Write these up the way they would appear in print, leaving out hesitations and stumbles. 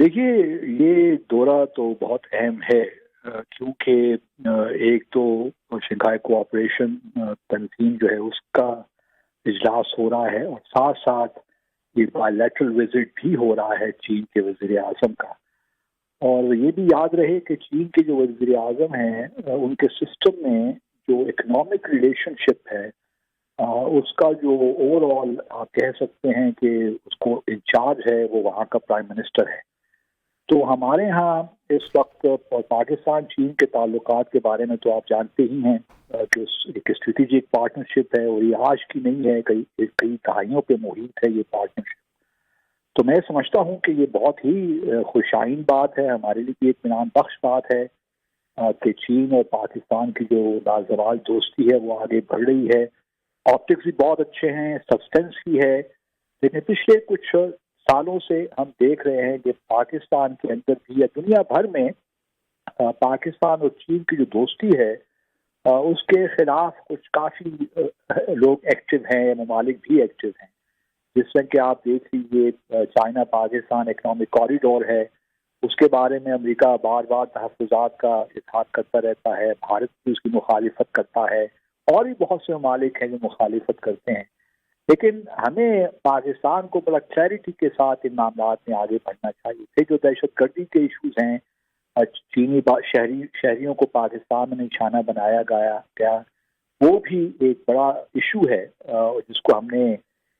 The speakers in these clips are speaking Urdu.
دیکھیے، یہ دورہ تو بہت اہم ہے کیونکہ ایک تو شنگھائی کوآپریشن تنظیم جو ہے اس کا اجلاس ہو رہا ہے، اور ساتھ ساتھ یہ بائی لیٹرل وزٹ بھی ہو رہا ہے چین کے وزیر اعظم کا. اور یہ بھی یاد رہے کہ چین کے جو وزیر اعظم ہیں ان کے سسٹم میں جو اکنامک ریلیشن شپ ہے اس کا جو اوور آل آپ کہہ سکتے ہیں کہ اس کو انچارج ہے وہ وہاں کا پرائم منسٹر ہے. تو ہمارے ہاں اس وقت پاکستان چین کے تعلقات کے بارے میں تو آپ جانتے ہی ہیں کہ ایک اسٹریٹجک پارٹنرشپ ہے، اور یہ آج کی نہیں ہے، کئی دہائیوں پہ محیط ہے یہ پارٹنرشپ. تو میں سمجھتا ہوں کہ یہ بہت ہی خوشائن بات ہے، ہمارے لیے بھی اطمینان بخش بات ہے کہ چین اور پاکستان کی جو لازوال دوستی ہے وہ آگے بڑھ رہی ہے. آپٹکس بھی بہت اچھے ہیں، سبسٹینس بھی ہے، لیکن پچھلے کچھ سالوں سے ہم دیکھ رہے ہیں کہ پاکستان کے اندر بھی یا دنیا بھر میں پاکستان اور چین کی جو دوستی ہے اس کے خلاف کچھ کافی لوگ ایکٹیو ہیں، ممالک بھی ایکٹیو ہیں. جس میں کہ آپ دیکھ لیجیے چائنا پاکستان اکنامک کوریڈور ہے، اس کے بارے میں امریکہ بار بار تحفظات کا اظہار کرتا رہتا ہے، بھارت بھی اس کی مخالفت کرتا ہے، اور بھی بہت سے ممالک ہیں جو مخالفت کرتے ہیں. لیکن ہمیں پاکستان کو بڑا کلیئرٹی کے ساتھ ان معاملات میں آگے بڑھنا چاہیے تھے. جو دہشت گردی کے ایشوز ہیں، چینی شہریوں کو پاکستان میں نشانہ بنایا گیا، وہ بھی ایک بڑا ایشو ہے جس کو ہم نے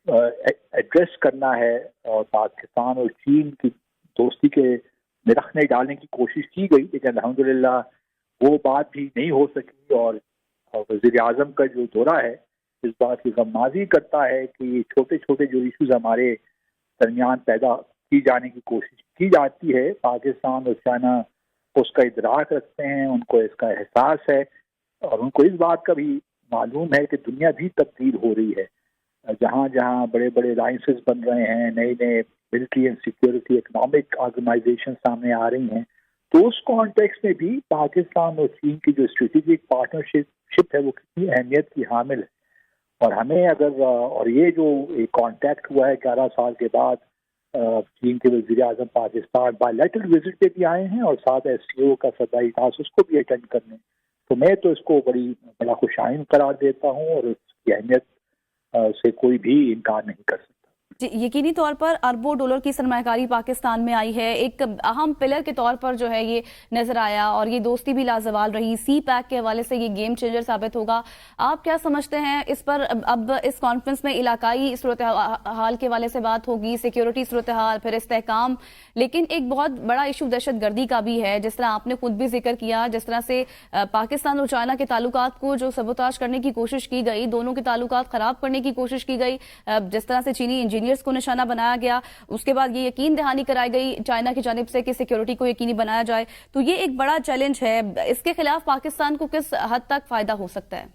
ایڈریس کرنا ہے. اور پاکستان اور چین کی دوستی کے نرخنے ڈالنے کی کوشش کی گئی، لیکن الحمدللہ وہ بات بھی نہیں ہو سکی. اور وزیر اعظم کا جو دورہ ہے اس بات کی غمازی کرتا ہے کہ یہ چھوٹے چھوٹے جو ایشوز ہمارے درمیان پیدا کی جانے کی کوشش کی جاتی ہے، پاکستان اور چائنا اس کا ادراک رکھتے ہیں، ان کو اس کا احساس ہے، اور ان کو اس بات کا بھی معلوم ہے کہ دنیا بھی تبدیل ہو رہی ہے. جہاں جہاں بڑے بڑے الائنسز بن رہے ہیں، نئے نئے military and security economic organisation سامنے آ رہی ہیں، تو اس کانٹیکس میں بھی پاکستان اور چین کی جو اسٹریٹجک پارٹنرشپ ہے وہ کتنی اہمیت کی حامل ہے. اور ہمیں اور یہ جو کانٹیکٹ ہوا ہے 11 سال کے بعد، چین کے وزیر اعظم پاکستان بائی لیٹرل وزٹ پہ بھی آئے ہیں اور ساتھ ایس سی او کا صدائی اجلاس اس کو بھی اٹینڈ کرنے. تو میں تو اس کو بڑا خوشائن قرار دیتا ہوں، اور اس کی اہمیت سے کوئی بھی انکار نہیں کر سکتا. جی، یقینی طور پر اربوں ڈالر کی سرمایہ کاری پاکستان میں آئی ہے، ایک اہم پلر کے طور پر جو ہے یہ نظر آیا، اور یہ دوستی بھی لازوال رہی. سی پیک کے حوالے سے یہ گیم چینجر ثابت ہوگا. آپ کیا سمجھتے ہیں اس پر؟ اب اس کانفرنس میں علاقائی صورتحال کے حوالے سے بات ہوگی، سیکیورٹی صورتحال، پھر استحکام، لیکن ایک بہت بڑا ایشو دہشت گردی کا بھی ہے، جس طرح آپ نے خود بھی ذکر کیا، جس طرح سے پاکستان اور چائنا کے تعلقات کو جو سبوتاژ کرنے کی کوشش کی گئی، دونوں کے تعلقات خراب کرنے کی کوشش کی گئی، جس طرح سے چینی انجینئرز کو نشانہ بنایا گیا، اس کے بعد یہ یقین دہانی کرائی گئی چائنا کی جانب سے کہ سیکیورٹی کو یقینی بنایا جائے. تو یہ ایک بڑا چیلنج ہے. اس کے خلاف پاکستان کو کس حد تک فائدہ ہو سکتا ہے؟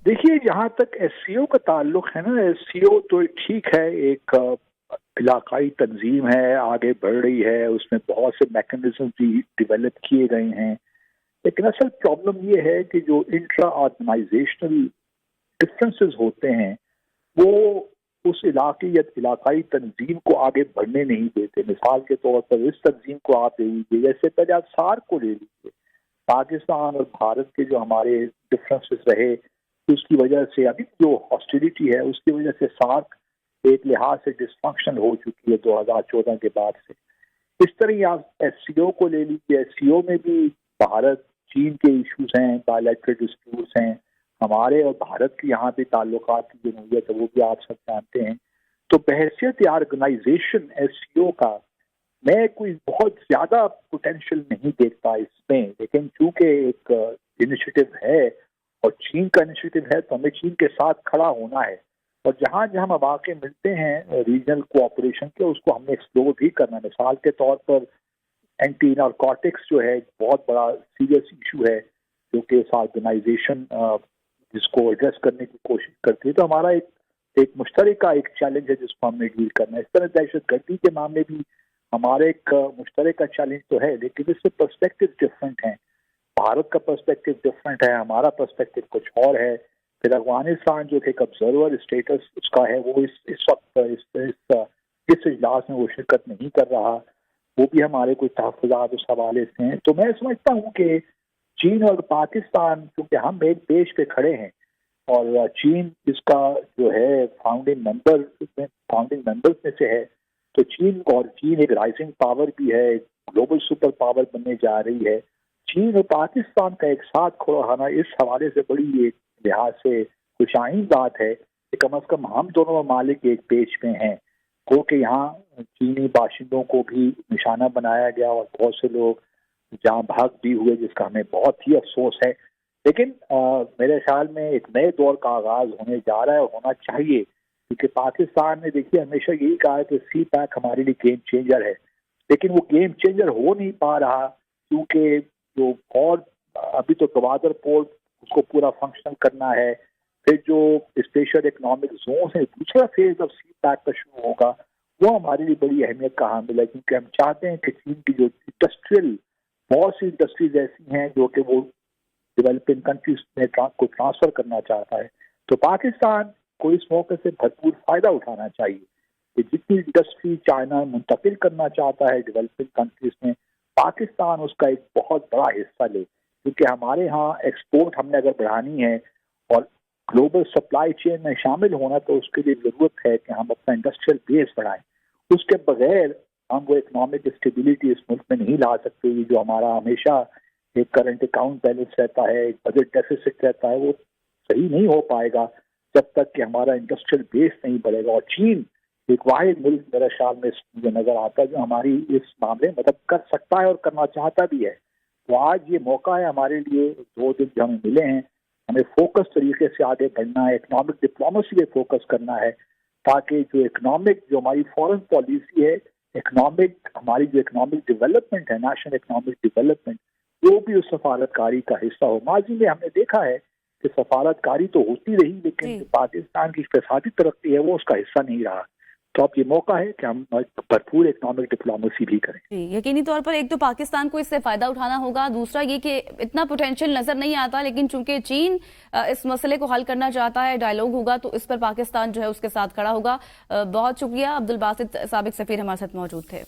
دیکھیے، جہاں تک ایس سی او کا تعلق ہے نا، ایس سی او تو ٹھیک ہے، ایک علاقائی تنظیم ہے، آگے بڑھ رہی ہے، اس میں بہت سے میکنزم بھی ڈیولپ کیے گئے ہیں. لیکن اصل پرابلم یہ ہے کہ جو انٹرا آرگنائزیشنل ڈفرینسز ہوتے ہیں وہ اس علاقائی تنظیم کو آگے بڑھنے نہیں دیتے. مثال کے طور پر اس تنظیم کو آپ لے لیجیے، جیسے پہلے آپ سارک کو لے لیجیے. پاکستان اور بھارت کے جو ہمارے ڈفرینسز رہے، اس کی وجہ سے ابھی جو ہاسٹیلٹی ہے اس کی وجہ سے سارک ایک لحاظ سے ڈسفنکشنل ہو چکی ہے 2014 کے بعد سے. اس طرح ہی آپ ایس سی او کو لے لیجیے. ایس سی او میں بھی بھارت چین کے ایشوز ہیں، بائی لیٹرل ڈسپیوٹس ہیں، ہمارے اور بھارت کی یہاں پہ تعلقات کی جو نوعیت ہے وہ بھی آپ سب جانتے ہیں. تو بحیثیت آرگنائزیشن ایس سی او کا میں کوئی بہت زیادہ پوٹینشیل نہیں دیکھتا اس میں. لیکن چونکہ ایک انیشیٹو ہے اور چین کا انیشیٹو ہے، تو ہمیں چین کے ساتھ کھڑا ہونا ہے. اور جہاں جہاں مواقع ملتے ہیں ریجنل کوآپریشن کے، اس کو ہم نے ایکسپلور بھی کرنا. مثال کے طور پر اینٹی نارکوٹکس جو ہے بہت بڑا سیریس ایشو ہے، جو کہ اس آرگنائزیشن جس کو ایڈریس کرنے کی کوشش کرتی ہے. تو ہمارا ایک مشترکہ ایک چیلنج ہے جس کو ہم نے ڈیل کرنا ہے. اس طرح دہشت گردی کے معاملے بھی ہمارا ایک مشترکہ چیلنج تو ہے، لیکن اس سے پرسپیکٹو ڈفرینٹ ہیں. بھارت کا پرسپیکٹو ڈفرینٹ ہے، ہمارا پرسپیکٹو کچھ اور ہے. پھر افغانستان جو کہ ایک آبزرور اسٹیٹس اس کا ہے، وہ اس وقت اس اجلاس میں وہ شرکت نہیں کر رہا. وہ بھی ہمارے کچھ تحفظات اس حوالے سے ہیں. تو میں سمجھتا ہوں کہ چین اور پاکستان کیونکہ ہم ایک دیش پہ کھڑے ہیں اور چین اس کا جو ہے فاؤنڈنگ ممبرز میں سے ہے, تو چین ایک رائزنگ پاور بھی ہے, گلوبل سپر پاور بننے جا رہی ہے. چین اور پاکستان کا ایک ساتھ کھڑا ہونا اس حوالے سے بڑی ایک لحاظ سے خوش آئند بات ہے کہ کم از کم ہم دونوں ممالک ایک پیج میں ہیں. کیونکہ یہاں چینی باشندوں کو بھی نشانہ بنایا گیا اور بہت سے لوگ جہاں بھاگ بھی ہوئے, جس کا ہمیں بہت ہی افسوس ہے. لیکن میرے خیال میں ایک نئے دور کا آغاز ہونے جا رہا ہے اور ہونا چاہیے, کیونکہ پاکستان نے دیکھیے ہمیشہ یہی کہا ہے کہ سی پیک ہمارے لیے گیم چینجر ہے, لیکن وہ گیم چینجر ہو نہیں پا رہا کیونکہ جو اور ابھی تو گوادر پورٹ اس کو پورا فنکشنل کرنا ہے. پھر جو اسپیشل اکنامک زونس ہیں, دوسرا فیز اب سی پیک کا شروع ہوگا, وہ ہمارے لیے بڑی اہمیت کا حامل ہے, کیونکہ ہم چاہتے ہیں کہ چین کی جو انڈسٹریل بہت سی انڈسٹریز ایسی ہیں جو کہ وہ ڈیولپنگ کنٹریز میں کو ٹرانسفر کرنا چاہتا ہے. تو پاکستان کو اس موقع سے بھرپور فائدہ اٹھانا چاہیے کہ جتنی انڈسٹری چائنا منتقل کرنا چاہتا ہے ڈیولپنگ کنٹریز میں, پاکستان اس کا ایک بہت بڑا حصہ لے, کیونکہ ہمارے ہاں ایکسپورٹ ہم نے اگر بڑھانی ہے اور گلوبل سپلائی چین میں شامل ہونا, تو اس کے لیے ضرورت ہے کہ ہم اپنا انڈسٹریل بیس بڑھائیں. اس کے بغیر ہم وہ اکنامک اسٹیبلٹی اس ملک میں نہیں لا سکتے. جو ہمارا ہمیشہ ایک کرنٹ اکاؤنٹ بیلنس رہتا ہے, ایک بجٹ ڈیفیسٹ رہتا ہے, وہ صحیح نہیں ہو پائے گا جب تک کہ ہمارا انڈسٹریل بیس نہیں بڑھے گا. اور چین ایک واحد ملک میرے خیال میں مجھے نظر آتا ہے جو ہماری اس معاملے میں مدد کر سکتا ہے اور کرنا چاہتا بھی ہے. تو آج یہ موقع ہے ہمارے لیے, 2 دن جو ہمیں ملے ہیں, ہمیں فوکس طریقے سے آگے بڑھنا ہے, اکنامک ڈپلومیسی پہ فوکس کرنا ہے, تاکہ جو ہماری فورن پالیسی ہے, ہماری جو اکنامک ڈیولپمنٹ ہے, نیشنل اکنامک ڈیولپمنٹ, وہ بھی اس سفارتکاری کا حصہ ہو. ماضی میں ہم نے دیکھا ہے کہ سفارتکاری تو ہوتی رہی, لیکن پاکستان کی اقتصادی ترقی ہے وہ اس کا حصہ نہیں رہا. تو اب یہ موقع ہے کہ ہم بھرپور اکنامک ڈپلومیسی بھی کریں. یقینی طور پر ایک تو پاکستان کو اس سے فائدہ اٹھانا ہوگا, دوسرا یہ کہ اتنا پوٹینشیل نظر نہیں آتا, لیکن چونکہ چین اس مسئلے کو حل کرنا چاہتا ہے, ڈائیلاگ ہوگا تو اس پر پاکستان جو ہے اس کے ساتھ کھڑا ہوگا. بہت شکریہ. عبدالباسط سابق سفیر ہمارے ساتھ موجود تھے.